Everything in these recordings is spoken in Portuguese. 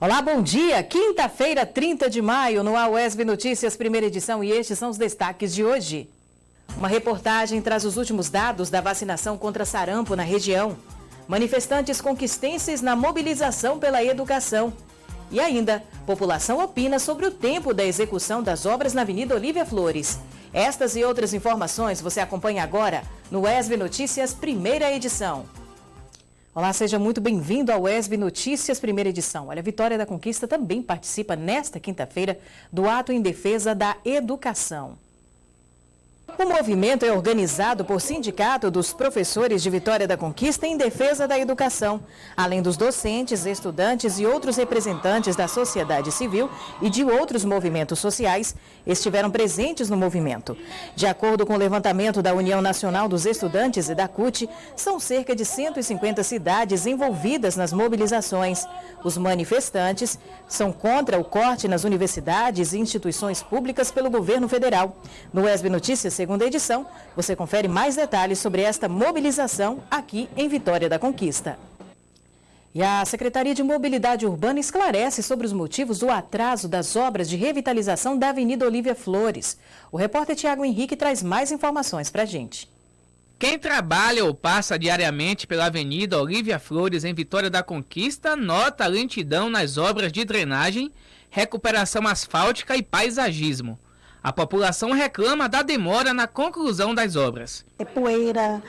Olá, bom dia! Quinta-feira, 30 de maio, no UESB Notícias, primeira edição, e estes são os destaques de hoje. Uma reportagem traz os últimos dados da vacinação contra sarampo na região. Manifestantes conquistenses na mobilização pela educação. E ainda, população opina sobre o tempo da execução das obras na Avenida Olívia Flores. Estas e outras informações você acompanha agora no UESB Notícias, primeira edição. Olá, seja muito bem-vindo ao UESB Notícias, primeira edição. Olha, a Vitória da Conquista também participa nesta quinta-feira do ato em defesa da educação. O movimento é organizado por Sindicato dos Professores de Vitória da Conquista em defesa da educação, além dos docentes, estudantes e outros representantes da sociedade civil e de outros movimentos sociais estiveram presentes no movimento. De acordo com o levantamento da União Nacional dos Estudantes e da CUT, são cerca de 150 cidades envolvidas nas mobilizações. Os manifestantes são contra o corte nas universidades e instituições públicas pelo governo federal. No UESB Notícias, segunda edição, você confere mais detalhes sobre esta mobilização aqui em Vitória da Conquista. E a Secretaria de Mobilidade Urbana esclarece sobre os motivos do atraso das obras de revitalização da Avenida Olívia Flores. O repórter Tiago Henrique traz mais informações para a gente. Quem trabalha ou passa diariamente pela Avenida Olívia Flores em Vitória da Conquista nota a lentidão nas obras de drenagem, recuperação asfáltica e paisagismo. A população reclama da demora na conclusão das obras. É poeira,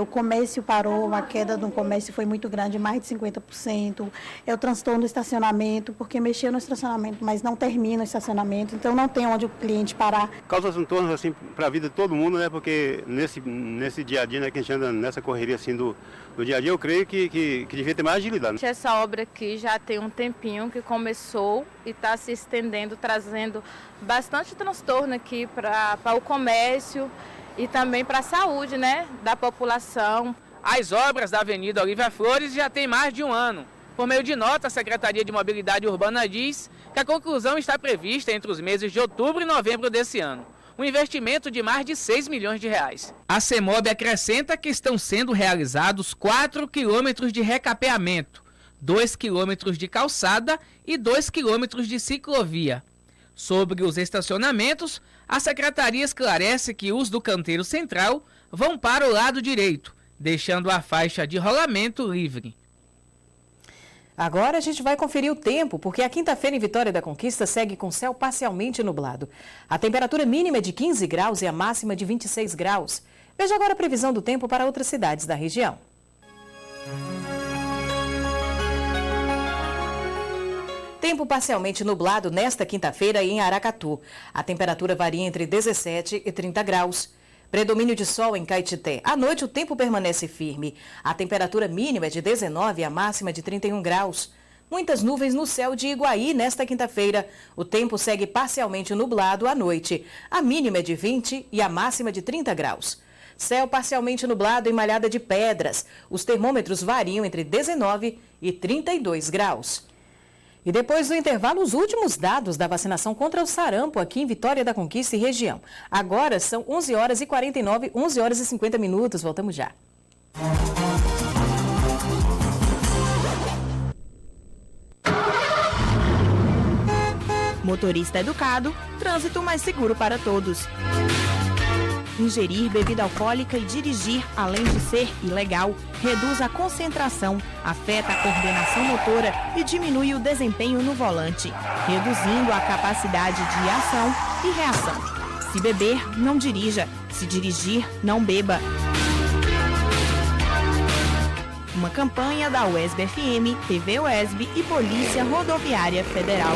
o comércio parou, a queda do comércio foi muito grande, mais de 50%. É o transtorno do estacionamento, porque mexeu no estacionamento, mas não termina o estacionamento, então não tem onde o cliente parar. Causa transtornos assim, para a vida de todo mundo, né? Porque nesse dia a dia, né, que a gente anda nessa correria assim, do dia a dia, eu creio que devia ter mais agilidade. Essa obra aqui já tem um tempinho que começou e está se estendendo, trazendo bastante transtorno aqui para o comércio e também para a saúde, né, da população. As obras da Avenida Olívia Flores já têm mais de um ano. Por meio de nota, a Secretaria de Mobilidade Urbana diz que a conclusão está prevista entre os meses de outubro e novembro desse ano. Um investimento de mais de 6 milhões de reais. A CEMOB acrescenta que estão sendo realizados 4 quilômetros de recapeamento, 2 quilômetros de calçada e 2 quilômetros de ciclovia. Sobre os estacionamentos, a Secretaria esclarece que os do canteiro central vão para o lado direito, deixando a faixa de rolamento livre. Agora a gente vai conferir o tempo, porque a quinta-feira em Vitória da Conquista segue com céu parcialmente nublado. A temperatura mínima é de 15 graus e a máxima de 26 graus. Veja agora a previsão do tempo para outras cidades da região. Tempo parcialmente nublado nesta quinta-feira em Aracatu. A temperatura varia entre 17 e 30 graus. Predomínio de sol em Caetité. À noite o tempo permanece firme. A temperatura mínima é de 19 e a máxima de 31 graus. Muitas nuvens no céu de Iguaí nesta quinta-feira. O tempo segue parcialmente nublado à noite. A mínima é de 20 e a máxima de 30 graus. Céu parcialmente nublado em Malhada de Pedras. Os termômetros variam entre 19 e 32 graus. E depois do intervalo, os últimos dados da vacinação contra o sarampo aqui em Vitória da Conquista e região. Agora são 11 horas e 49, 11 horas e 50 minutos. Voltamos já. Motorista educado, trânsito mais seguro para todos. Ingerir bebida alcoólica e dirigir, além de ser ilegal, reduz a concentração, afeta a coordenação motora e diminui o desempenho no volante, reduzindo a capacidade de ação e reação. Se beber, não dirija. Se dirigir, não beba. Uma campanha da UESB-FM, TV UESB e Polícia Rodoviária Federal.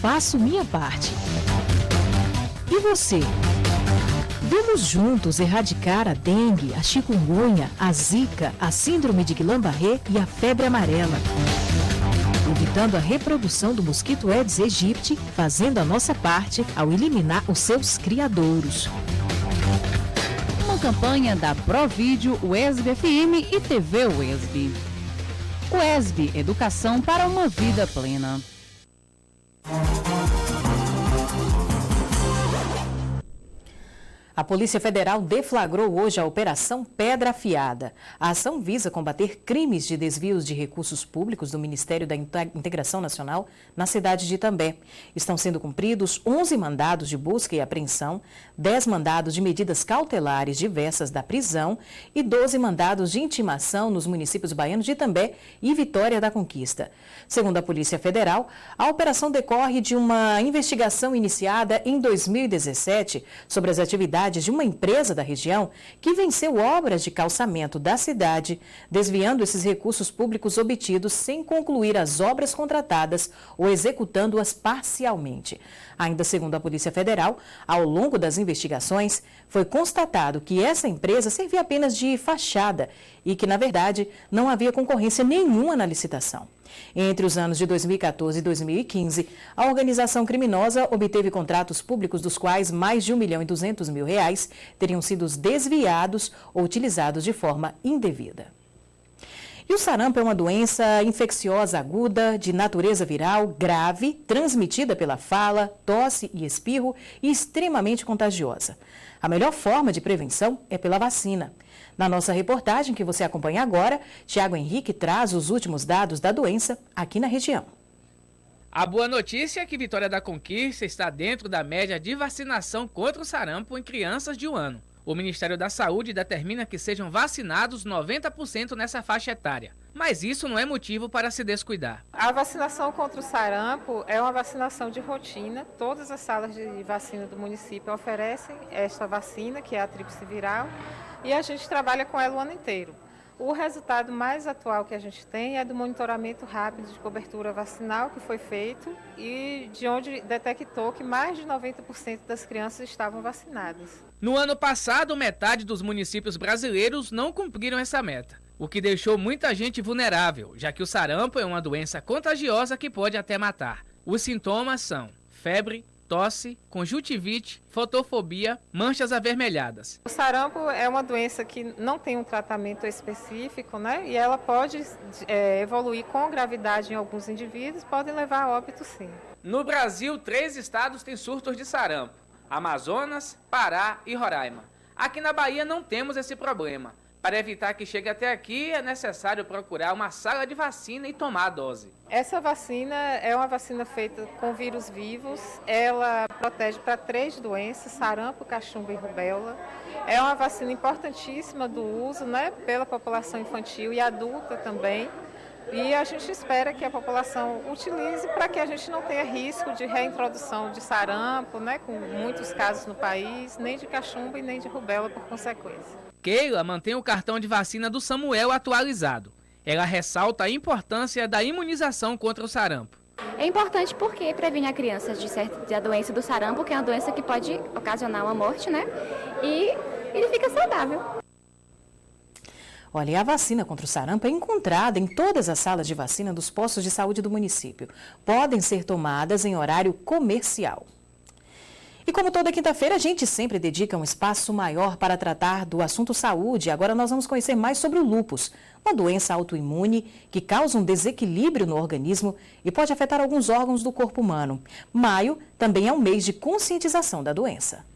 faço minha parte. E você? Vamos juntos erradicar a dengue, a chikungunya, a zika, a síndrome de Guillain-Barré e a febre amarela. Evitando a reprodução do mosquito Aedes aegypti, fazendo a nossa parte ao eliminar os seus criadouros. Uma campanha da Provídeo, UESB FM e TV UESB. UESB, Educação para uma Vida Plena. A Polícia Federal deflagrou hoje a Operação Pedra Afiada. A ação visa combater crimes de desvios de recursos públicos do Ministério da Integração Nacional na cidade de Itambé. Estão sendo cumpridos 11 mandados de busca e apreensão, 10 mandados de medidas cautelares diversas da prisão e 12 mandados de intimação nos municípios baianos de Itambé e Vitória da Conquista. Segundo a Polícia Federal, a operação decorre de uma investigação iniciada em 2017 sobre as atividades de uma empresa da região que venceu obras de calçamento da cidade, desviando esses recursos públicos obtidos sem concluir as obras contratadas ou executando-as parcialmente. Ainda segundo a Polícia Federal, ao longo das investigações, foi constatado que essa empresa servia apenas de fachada e que, na verdade, não havia concorrência nenhuma na licitação. Entre os anos de 2014 e 2015, a organização criminosa obteve contratos públicos dos quais mais de R$1.200.000 teriam sido desviados ou utilizados de forma indevida. E o sarampo é uma doença infecciosa aguda, de natureza viral, grave, transmitida pela fala, tosse e espirro e extremamente contagiosa. A melhor forma de prevenção é pela vacina. Na nossa reportagem, que você acompanha agora, Tiago Henrique traz os últimos dados da doença aqui na região. A boa notícia é que Vitória da Conquista está dentro da média de vacinação contra o sarampo em crianças de 1 ano. O Ministério da Saúde determina que sejam vacinados 90% nessa faixa etária. Mas isso não é motivo para se descuidar. A vacinação contra o sarampo é uma vacinação de rotina. Todas as salas de vacina do município oferecem esta vacina, que é a tríplice viral, e a gente trabalha com ela o ano inteiro. O resultado mais atual que a gente tem é do monitoramento rápido de cobertura vacinal que foi feito e de onde detectou que mais de 90% das crianças estavam vacinadas. No ano passado, metade dos municípios brasileiros não cumpriram essa meta, o que deixou muita gente vulnerável, já que o sarampo é uma doença contagiosa que pode até matar. Os sintomas são febre, tosse, conjuntivite, fotofobia, manchas avermelhadas. O sarampo é uma doença que não tem um tratamento específico, né? E ela pode evoluir com gravidade em alguns indivíduos, podem levar a óbito sim. No Brasil, 3 estados têm surtos de sarampo: Amazonas, Pará e Roraima. Aqui na Bahia não temos esse problema. Para evitar que chegue até aqui, é necessário procurar uma sala de vacina e tomar a dose. Essa vacina é uma vacina feita com vírus vivos. Ela protege para 3 doenças: sarampo, cachumba e rubéola. É uma vacina importantíssima do uso, né, pela população infantil e adulta também. E a gente espera que a população utilize para que a gente não tenha risco de reintrodução de sarampo, né, com muitos casos no país, nem de cachumba e nem de rubéola por consequência. Keila mantém o cartão de vacina do Samuel atualizado. Ela ressalta a importância da imunização contra o sarampo. É importante porque previne a criança da doença do sarampo, que é uma doença que pode ocasionar uma morte, né? E ele fica saudável. Olha, a vacina contra o sarampo é encontrada em todas as salas de vacina dos postos de saúde do município. Podem ser tomadas em horário comercial. E como toda quinta-feira, a gente sempre dedica um espaço maior para tratar do assunto saúde. Agora nós vamos conhecer mais sobre o lúpus, uma doença autoimune que causa um desequilíbrio no organismo e pode afetar alguns órgãos do corpo humano. Maio também é um mês de conscientização da doença.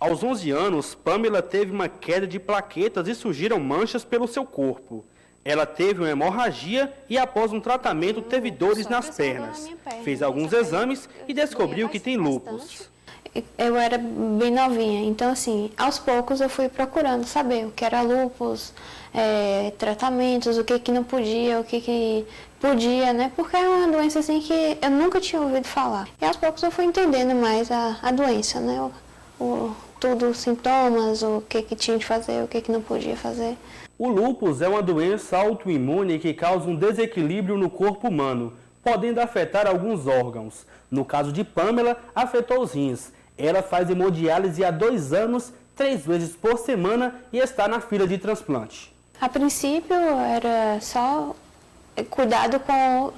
Aos 11 anos, Pamela teve uma queda de plaquetas e surgiram manchas pelo seu corpo. Ela teve uma hemorragia e, após um tratamento, teve dores nas pernas. Fez alguns exames e descobriu que tem lúpus. Eu era bem novinha, então assim, aos poucos eu fui procurando saber o que era lúpus, tratamentos, o que não podia, o que podia, né? Porque é uma doença assim que eu nunca tinha ouvido falar. E aos poucos eu fui entendendo mais a doença, né? Tudo, os sintomas, o que tinha de fazer, o que não podia fazer. O lúpus é uma doença autoimune que causa um desequilíbrio no corpo humano. podendo afetar alguns órgãos. No caso de Pamela, afetou os rins. Ela faz hemodiálise há 2 anos, 3 vezes por semana e está na fila de transplante. A princípio era só cuidado com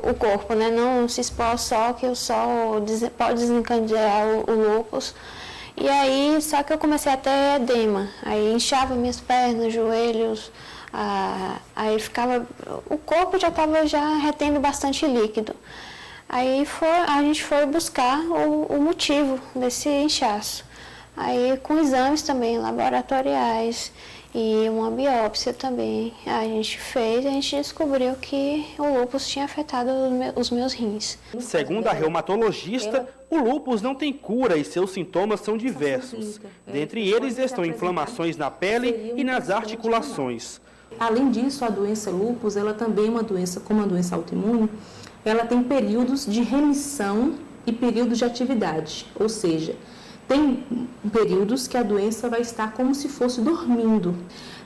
o corpo, né? Não se expor ao sol, que o sol pode desencadear o lúpus. E aí, só que eu comecei a ter edema. Aí inchava minhas pernas, joelhos, aí o corpo já estava retendo bastante líquido. Aí a gente foi buscar o motivo desse inchaço. Aí com exames também laboratoriais e uma biópsia também a gente fez e a gente descobriu que o lúpus tinha afetado os meus rins. Segundo a reumatologista, o lúpus não tem cura e seus sintomas são diversos. Dentre eles estão inflamações na pele e nas articulações. Além disso, a doença lúpus, ela também é uma doença, como a doença autoimune, ela tem períodos de remissão e períodos de atividade, ou seja, tem períodos que a doença vai estar como se fosse dormindo.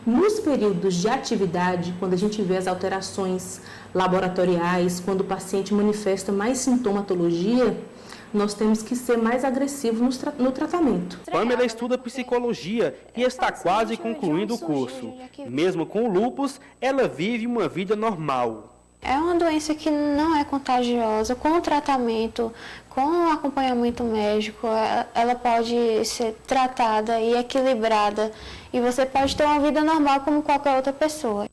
Nos períodos de atividade, quando a gente vê as alterações laboratoriais, quando o paciente manifesta mais sintomatologia, nós temos que ser mais agressivos no tratamento. Pamela estuda psicologia e está quase concluindo o curso. Mesmo com o lúpus, ela vive uma vida normal. É uma doença que não é contagiosa. Com o tratamento, com o acompanhamento médico, ela pode ser tratada e equilibrada. E você pode ter uma vida normal como qualquer outra pessoa.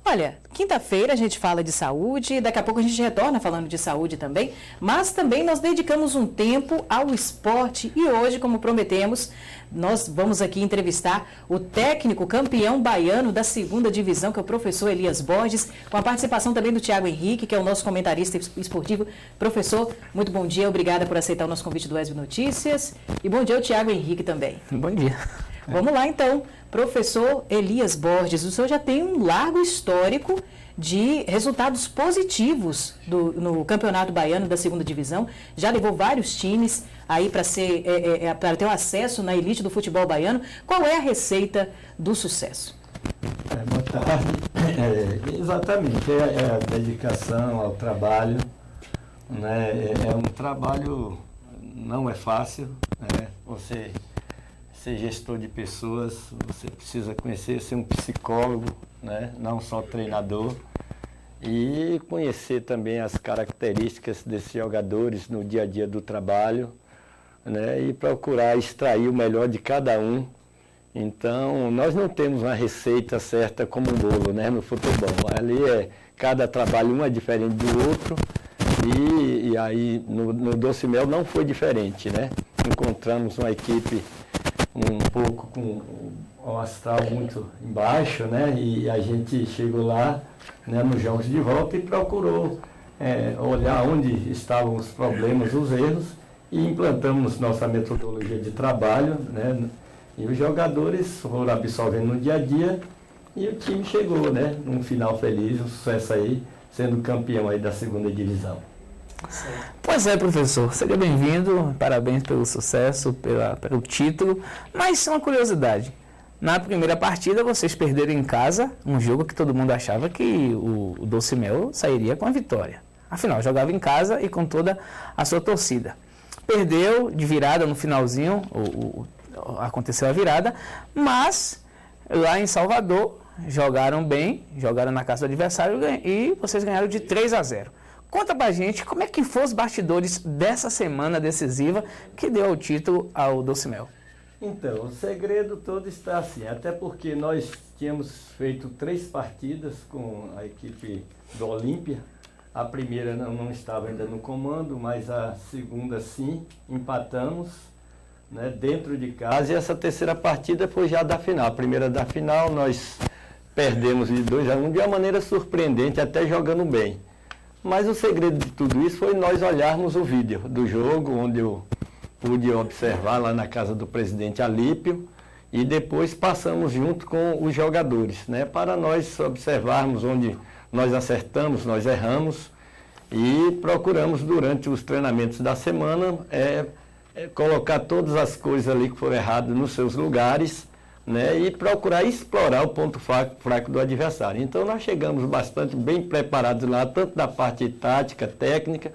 Olha, quinta-feira a gente fala de saúde, daqui a pouco a gente retorna falando de saúde também, mas também nós dedicamos um tempo ao esporte e hoje, como prometemos, nós vamos aqui entrevistar o técnico campeão baiano da 2ª divisão, que é o professor Elias Borges, com a participação também do Tiago Henrique, que é o nosso comentarista esportivo. Professor, muito bom dia, obrigada por aceitar o nosso convite do ESB Notícias e bom dia ao Tiago Henrique também. Bom dia. Vamos lá então, professor Elias Borges, o senhor já tem um largo histórico de resultados positivos no Campeonato Baiano da 2ª Divisão, já levou vários times aí para ter o acesso na elite do futebol baiano. Qual é a receita do sucesso? Boa tarde. Exatamente, é a dedicação ao trabalho, né? É um trabalho, não é fácil, né? Você ser gestor de pessoas, você precisa conhecer, ser um psicólogo, né? Não só treinador, e conhecer também as características desses jogadores no dia a dia do trabalho, né? E procurar extrair o melhor de cada um. Então, nós não temos uma receita certa como um bolo, né? No futebol. Ali cada trabalho um é diferente do outro, e aí no Doce Mel não foi diferente, né? Encontramos uma equipe um pouco com o astral muito embaixo, né? E a gente chegou lá, né, nos jogos de volta e procurou olhar onde estavam os problemas, os erros, e implantamos nossa metodologia de trabalho, né? E os jogadores foram absorvendo no dia a dia e o time chegou, né, num final feliz, um sucesso aí, sendo campeão aí da 2ª divisão. Pois é, professor, seja bem-vindo, parabéns pelo sucesso, pelo título, mas uma curiosidade, na primeira partida vocês perderam em casa um jogo que todo mundo achava que o Doce Mel sairia com a vitória, afinal jogava em casa e com toda a sua torcida, perdeu de virada no finalzinho, aconteceu a virada, mas lá em Salvador jogaram bem, jogaram na casa do adversário e vocês ganharam de 3-0. Conta pra gente como é que foram os bastidores dessa semana decisiva que deu o título ao Doce Mel. Então, o segredo todo está assim, até porque nós tínhamos feito 3 partidas com a equipe do Olímpia. A primeira não estava ainda no comando, mas a segunda sim, empatamos, né, dentro de casa. E essa terceira partida foi já da final. A primeira da final nós perdemos de 2-1 de uma maneira surpreendente, até jogando bem. Mas o segredo de tudo isso foi nós olharmos o vídeo do jogo, onde eu pude observar lá na casa do presidente Alípio, e depois passamos junto com os jogadores, né, para nós observarmos onde nós acertamos, nós erramos, e procuramos durante os treinamentos da semana colocar todas as coisas ali que foram erradas nos seus lugares, né, e procurar explorar o ponto fraco do adversário. Então nós chegamos bastante bem preparados lá, tanto da parte tática, técnica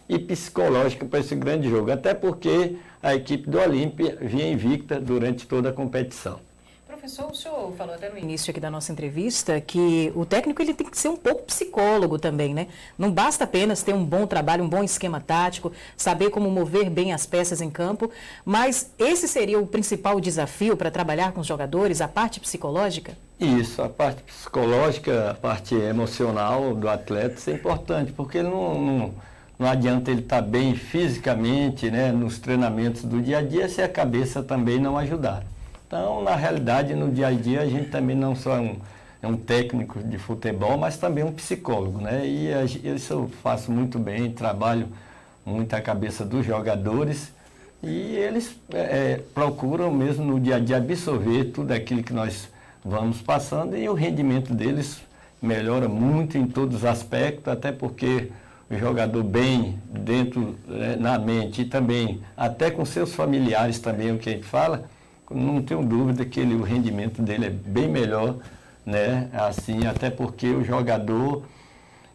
e psicológica para esse grande jogo, até porque a equipe do Olímpia vinha invicta durante toda a competição. Professor, o senhor falou até no início aqui da nossa entrevista que o técnico ele tem que ser um pouco psicólogo também, né? Não basta apenas ter um bom trabalho, um bom esquema tático, saber como mover bem as peças em campo, mas esse seria o principal desafio para trabalhar com os jogadores, a parte psicológica? Isso, a parte psicológica, a parte emocional do atleta, isso é importante, porque não adianta ele estar bem fisicamente, né, nos treinamentos do dia a dia, se a cabeça também não ajudar. Então, na realidade, no dia a dia, a gente também não só é um técnico de futebol, mas também um psicólogo, né? E isso eu faço muito bem, trabalho muito a cabeça dos jogadores e eles procuram mesmo no dia a dia absorver tudo aquilo que nós vamos passando e o rendimento deles melhora muito em todos os aspectos, até porque o jogador bem dentro, na mente e também até com seus familiares também, o que a gente fala, não tenho dúvida que o rendimento dele é bem melhor, né? Assim, até porque o jogador,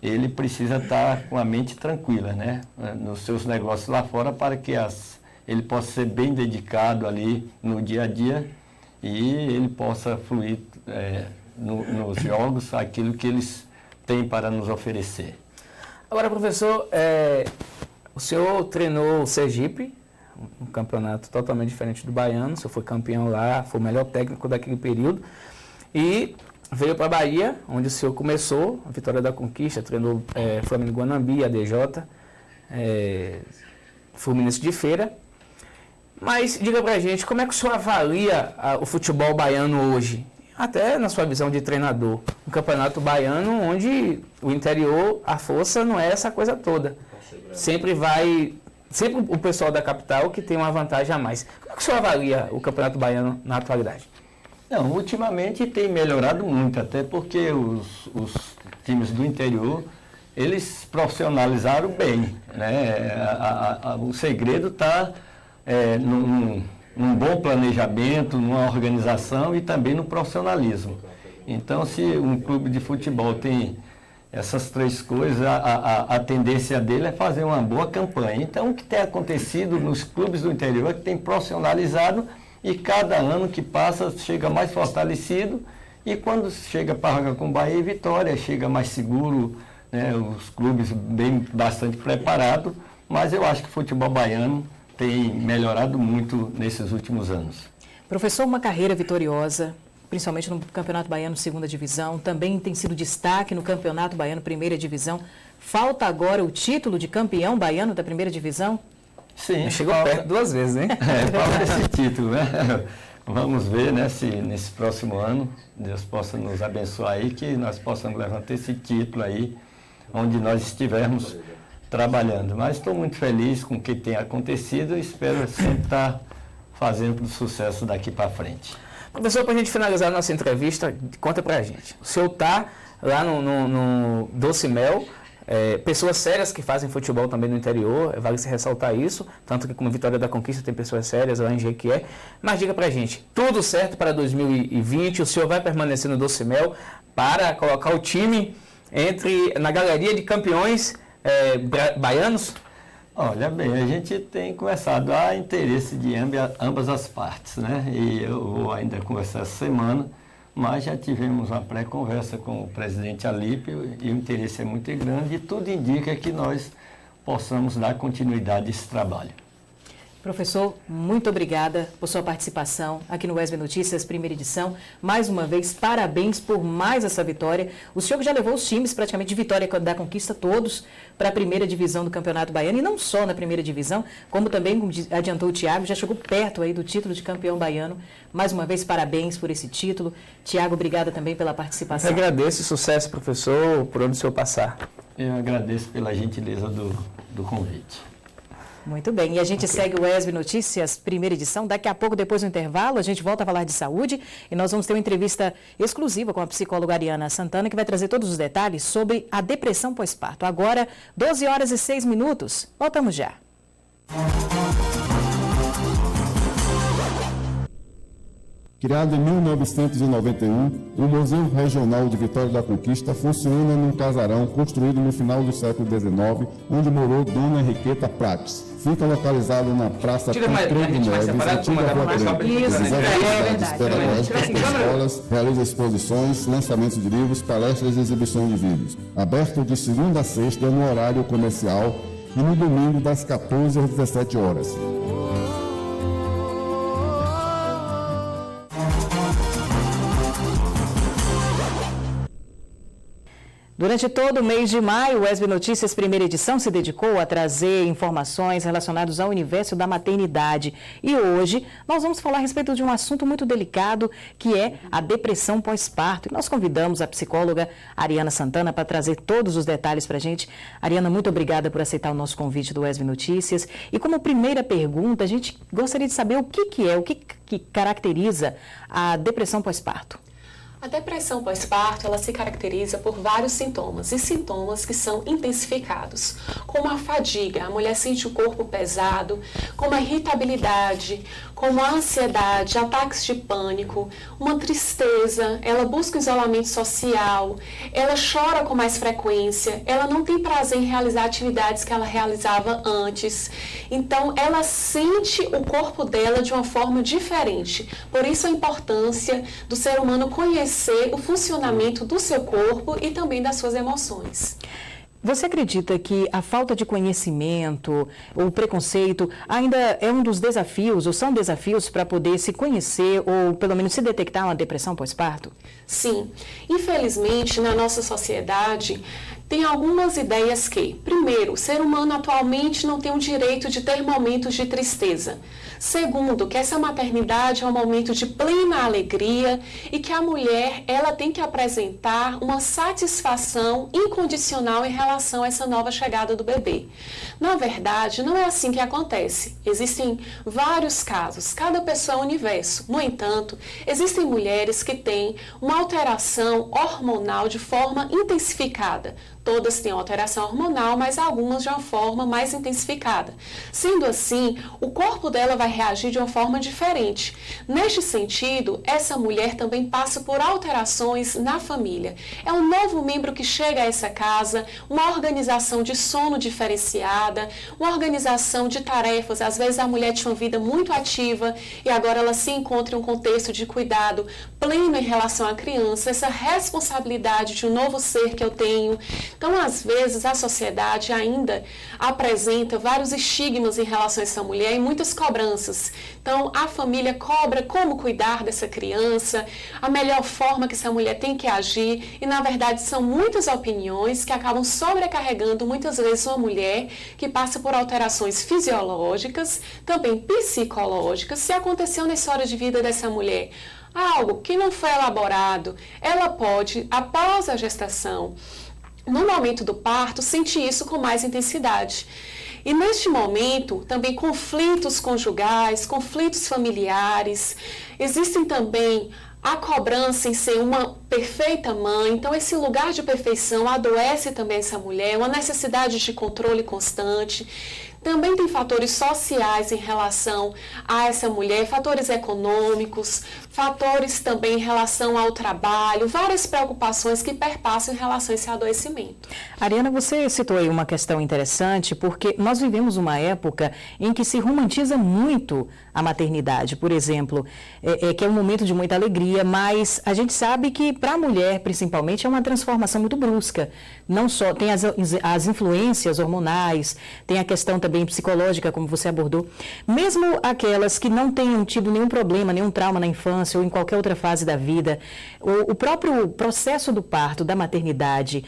ele precisa estar com a mente tranquila, né? Nos seus negócios lá fora, para que ele possa ser bem dedicado ali no dia a dia e ele possa fluir nos jogos aquilo que eles têm para nos oferecer. Agora, professor, o senhor treinou o Sergipe, um campeonato totalmente diferente do baiano, o senhor foi campeão lá, foi o melhor técnico daquele período, e veio para a Bahia, onde o senhor começou, a Vitória da Conquista, treinou Flamengo Guanambi, ADJ, Fluminense de Feira. Mas diga para a gente, como é que o senhor avalia o futebol baiano hoje? Até na sua visão de treinador, um campeonato baiano onde o interior, a força não é essa coisa toda. Sempre o pessoal da capital que tem uma vantagem a mais. Como é que o senhor avalia o campeonato baiano na atualidade? Não, ultimamente tem melhorado muito, até porque os times do interior, eles profissionalizaram bem, né? O segredo está num bom planejamento, numa organização e também no profissionalismo. Então, se um clube de futebol tem essas três coisas, a tendência dele é fazer uma boa campanha. Então, o que tem acontecido nos clubes do interior é que tem profissionalizado e cada ano que passa chega mais fortalecido e quando chega para jogar com Bahia e Vitória, chega mais seguro, né, os clubes bastante preparados, mas eu acho que o futebol baiano tem melhorado muito nesses últimos anos. Professor, uma carreira vitoriosa, principalmente no Campeonato Baiano Segunda Divisão, também tem sido destaque no Campeonato Baiano Primeira Divisão. Falta agora o título de campeão baiano da Primeira Divisão? Sim. Chegou perto 2 vezes, hein? Falta esse título, né? Vamos ver, né, se nesse próximo ano Deus possa nos abençoar aí, que nós possamos levantar esse título aí, onde nós estivermos trabalhando. Mas estou muito feliz com o que tem acontecido e espero sempre estar fazendo sucesso daqui para frente. Professor, para a gente finalizar a nossa entrevista, conta para a gente. O senhor está lá no Doce Mel, pessoas sérias que fazem futebol também no interior, vale se ressaltar isso, tanto que como Vitória da Conquista tem pessoas sérias lá em Jequié. Mas diga para a gente, tudo certo para 2020, o senhor vai permanecer no Doce Mel para colocar o time na galeria de campeões baianos? Olha bem, a gente tem começado a há interesse de ambas as partes, né? E eu vou ainda conversar essa semana, mas já tivemos uma pré-conversa com o presidente Alípio e o interesse é muito grande e tudo indica que nós possamos dar continuidade a esse trabalho. Professor, muito obrigada por sua participação aqui no UESB Notícias, primeira edição. Mais uma vez, parabéns por mais essa vitória. O senhor já levou os times praticamente de Vitória da Conquista todos para a primeira divisão do Campeonato Baiano, e não só na primeira divisão, como também, como adiantou o Tiago, já chegou perto aí do título de campeão baiano. Mais uma vez, parabéns por esse título. Tiago, obrigada também pela participação. Eu agradeço e sucesso, professor, por onde o senhor passar. Eu agradeço pela gentileza do convite. Muito bem, e a gente segue o UESB Notícias, primeira edição. Daqui a pouco, depois do intervalo, a gente volta a falar de saúde e nós vamos ter uma entrevista exclusiva com a psicóloga Ariana Santana, que vai trazer todos os detalhes sobre a depressão pós-parto. Agora, 12h06. Voltamos já. Criado em 1991, o Museu Regional de Vitória da Conquista funciona num casarão construído no final do século XIX, onde morou Dona Henriqueta Prates. Fica localizado na Praça Tancredo Neves, antiga Rua Pedagógicas, escolas, realiza exposições, lançamentos de livros, palestras e exibições de vídeos. Aberto de segunda a sexta no horário comercial e no domingo das 14 às 17 horas. Durante todo o mês de maio, o ESB Notícias Primeira Edição se dedicou a trazer informações relacionadas ao universo da maternidade. E hoje nós vamos falar a respeito de um assunto muito delicado, que é a depressão pós-parto. E nós convidamos a psicóloga Ariana Santana para trazer todos os detalhes para a gente. Ariana, muito obrigada por aceitar o nosso convite do ESB Notícias. E como primeira pergunta, a gente gostaria de saber o que caracteriza a depressão pós-parto. A depressão pós-parto, ela se caracteriza por vários sintomas, e sintomas que são intensificados, como a fadiga, a mulher sente o corpo pesado, como a irritabilidade, como a ansiedade, ataques de pânico, uma tristeza, ela busca isolamento social, ela chora com mais frequência, ela não tem prazer em realizar atividades que ela realizava antes. Então, ela sente o corpo dela de uma forma diferente. Por isso a importância do ser humano conhecer o funcionamento do seu corpo e também das suas emoções. Você acredita que a falta de conhecimento, o preconceito, ainda é um dos desafios, ou são desafios para poder se conhecer ou pelo menos se detectar uma depressão pós-parto? Sim. Infelizmente, na nossa sociedade, tem algumas ideias que, primeiro, o ser humano atualmente não tem o direito de ter momentos de tristeza. Segundo, que essa maternidade é um momento de plena alegria e que a mulher, ela tem que apresentar uma satisfação incondicional em relação a essa nova chegada do bebê. Na verdade, não é assim que acontece. Existem vários casos, cada pessoa é um universo. No entanto, existem mulheres que têm uma alteração hormonal de forma intensificada. Todas têm alteração hormonal, mas algumas de uma forma mais intensificada. Sendo assim, o corpo dela vai reagir de uma forma diferente. Neste sentido, essa mulher também passa por alterações na família. É um novo membro que chega a essa casa, uma organização de sono diferenciada, uma organização de tarefas. Às vezes a mulher tinha uma vida muito ativa e agora ela se encontra em um contexto de cuidado pleno em relação à criança, essa responsabilidade de um novo ser que eu tenho. Então, às vezes, a sociedade ainda apresenta vários estigmas em relação a essa mulher e muitas cobranças. Então, a família cobra como cuidar dessa criança, a melhor forma que essa mulher tem que agir e, na verdade, são muitas opiniões que acabam sobrecarregando, muitas vezes, uma mulher que passa por alterações fisiológicas, também psicológicas. Se aconteceu na história de vida dessa mulher algo que não foi elaborado, ela pode, após a gestação, no momento do parto, sentir isso com mais intensidade. E neste momento, também conflitos conjugais, conflitos familiares, existem também a cobrança em ser uma perfeita mãe, então esse lugar de perfeição adoece também essa mulher, uma necessidade de controle constante. Também tem fatores sociais em relação a essa mulher, fatores econômicos, fatores também em relação ao trabalho, várias preocupações que perpassam em relação a esse adoecimento. Ariana, você citou aí uma questão interessante, porque nós vivemos uma época em que se romantiza muito a maternidade, por exemplo, que é um momento de muita alegria, mas a gente sabe que para a mulher, principalmente, é uma transformação muito brusca. Não só tem as influências hormonais, tem a questão também psicológica, como você abordou. Mesmo aquelas que não tenham tido nenhum problema, nenhum trauma na infância ou em qualquer outra fase da vida, o próprio processo do parto, da maternidade,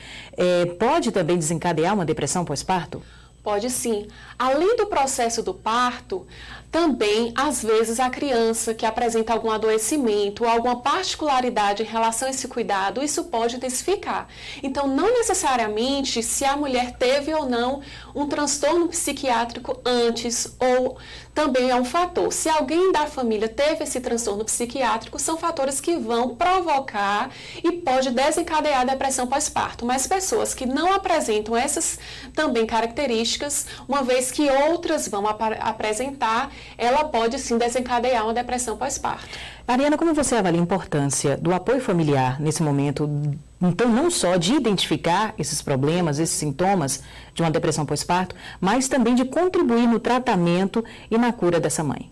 pode também desencadear uma depressão pós-parto? Pode sim. Além do processo do parto, também, às vezes, a criança que apresenta algum adoecimento ou alguma particularidade em relação a esse cuidado, isso pode intensificar. Então, não necessariamente se a mulher teve ou não um transtorno psiquiátrico antes ou também é um fator. Se alguém da família teve esse transtorno psiquiátrico, são fatores que vão provocar e pode desencadear a depressão pós-parto. Mas pessoas que não apresentam essas também características, características, uma vez que outras vão apresentar, ela pode sim desencadear uma depressão pós-parto. Ariana, como você avalia a importância do apoio familiar nesse momento, então não só de identificar esses problemas, esses sintomas de uma depressão pós-parto, mas também de contribuir no tratamento e na cura dessa mãe?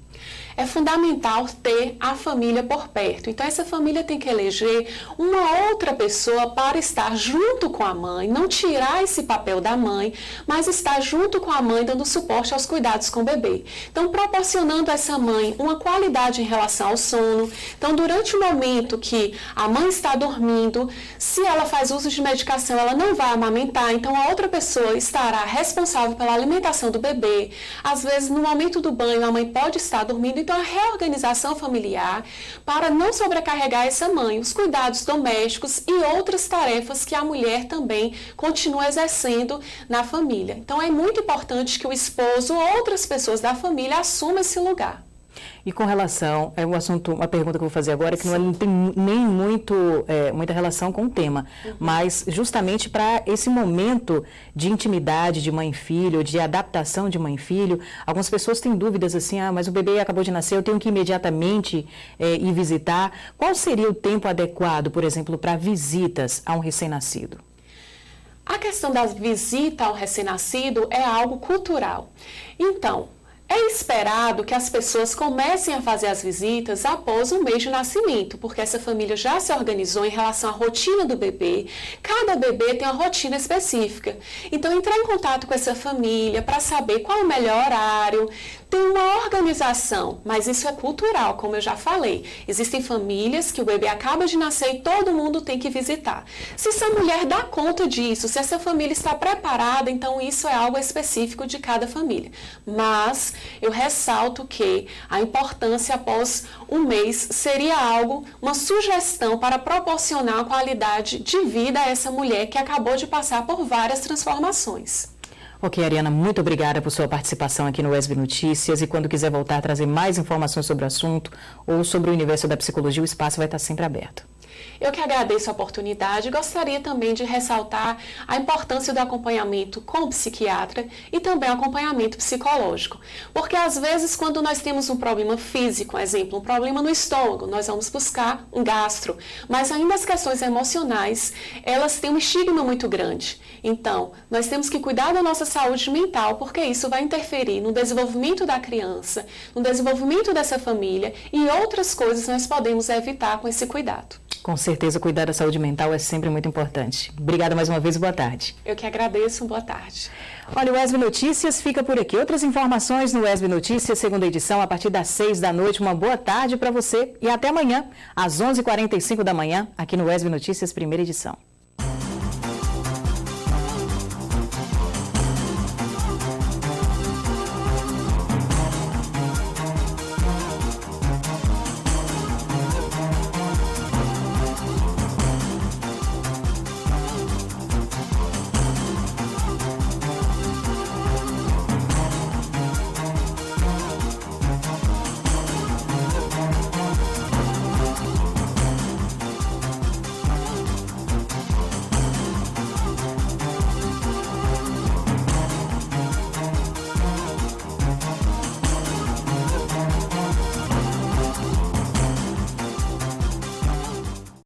É fundamental ter a família por perto. Então, essa família tem que eleger uma outra pessoa para estar junto com a mãe, não tirar esse papel da mãe, mas estar junto com a mãe, dando suporte aos cuidados com o bebê. Então, proporcionando a essa mãe uma qualidade em relação ao sono. Então, durante o momento que a mãe está dormindo, se ela faz uso de medicação, ela não vai amamentar, então a outra pessoa estará responsável pela alimentação do bebê. Às vezes, no momento do banho, a mãe pode estar dormindo, então a reorganização familiar para não sobrecarregar essa mãe, os cuidados domésticos e outras tarefas que a mulher também continua exercendo na família. Então é muito importante que o esposo ou outras pessoas da família assumam esse lugar. E com relação, é um assunto, uma pergunta que eu vou fazer agora, que não tem nem muita relação com o tema, mas justamente para esse momento de intimidade de mãe e filho, de adaptação de mãe e filho, algumas pessoas têm dúvidas assim, mas o bebê acabou de nascer, eu tenho que imediatamente ir visitar. Qual seria o tempo adequado, por exemplo, para visitas a um recém-nascido? A questão da visita ao recém-nascido é algo cultural. Então, é esperado que as pessoas comecem a fazer as visitas após o mês de nascimento, porque essa família já se organizou em relação à rotina do bebê. Cada bebê tem uma rotina específica. Então, entrar em contato com essa família para saber qual é o melhor horário. Tem uma organização, mas isso é cultural, como eu já falei. Existem famílias que o bebê acaba de nascer e todo mundo tem que visitar. Se essa mulher dá conta disso, se essa família está preparada, então isso é algo específico de cada família. Mas eu ressalto que a importância após um mês seria algo, uma sugestão para proporcionar uma qualidade de vida a essa mulher que acabou de passar por várias transformações. Ok, Ariana, muito obrigada por sua participação aqui no UESB Notícias, e quando quiser voltar a trazer mais informações sobre o assunto ou sobre o universo da psicologia, o espaço vai estar sempre aberto. Eu que agradeço a oportunidade e gostaria também de ressaltar a importância do acompanhamento com o psiquiatra e também o acompanhamento psicológico. Porque às vezes quando nós temos um problema físico, exemplo, um problema no estômago, nós vamos buscar um gastro, mas ainda as questões emocionais, elas têm um estigma muito grande. Então, nós temos que cuidar da nossa saúde mental, porque isso vai interferir no desenvolvimento da criança, no desenvolvimento dessa família e outras coisas nós podemos evitar com esse cuidado. Com certeza, cuidar da saúde mental é sempre muito importante. Obrigada mais uma vez e boa tarde. Eu que agradeço, boa tarde. Olha, o UESB Notícias fica por aqui. Outras informações no UESB Notícias, segunda edição, a partir das 6 da noite. Uma boa tarde para você e até amanhã, às 11h45 da manhã, aqui no UESB Notícias, primeira edição.